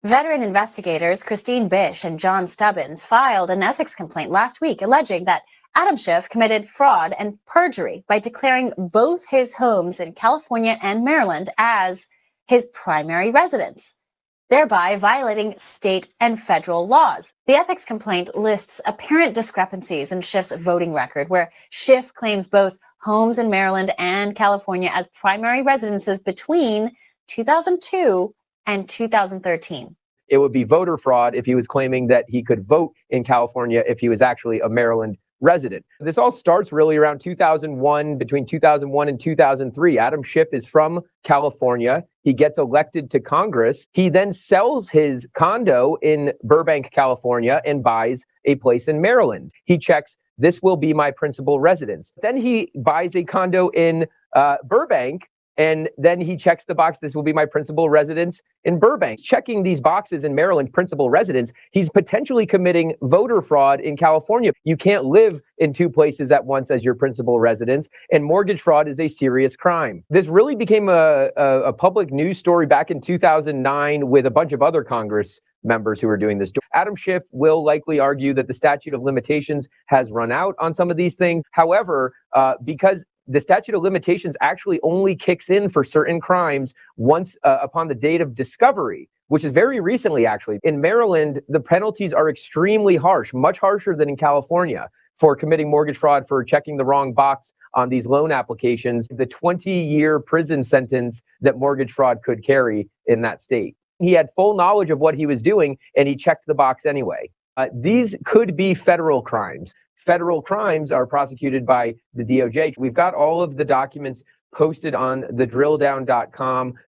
Veteran investigators Christine Bish and John Stubbins filed an ethics complaint last week alleging that Adam Schiff committed fraud and perjury by declaring both his homes in California and Maryland as his primary residence, thereby violating state and federal laws. The ethics complaint lists apparent discrepancies in Schiff's voting record, where Schiff claims both homes in Maryland and California as primary residences between 2002 and 2013. It would be voter fraud if he was claiming that he could vote in California if he was actually a Maryland resident. This all starts really around 2001, between 2001 and 2003. Adam Schiff is from California. He gets elected to Congress. He then sells his condo in Burbank, California, and buys a place in Maryland. He checks, this will be my principal residence. Then he buys a condo in Burbank. And then he checks the box, this will be my principal residence in Burbank. Checking these boxes in Maryland, principal residence, he's potentially committing voter fraud in California. You can't live in two places at once as your principal residence, and mortgage fraud is a serious crime. This really became a public news story back in 2009 with a bunch of other Congress members who are doing this. Adam Schiff will likely argue that the statute of limitations has run out on some of these things. However, because the statute of limitations actually only kicks in for certain crimes once upon the date of discovery, which is very recently, actually. In Maryland, the penalties are extremely harsh, much harsher than in California for committing mortgage fraud, for checking the wrong box on these loan applications, the 20-year prison sentence that mortgage fraud could carry in that state. He had full knowledge of what he was doing, and he checked the box anyway. These could be federal crimes. Federal crimes are prosecuted by the DOJ. We've got all of the documents posted on thedrilldown.com.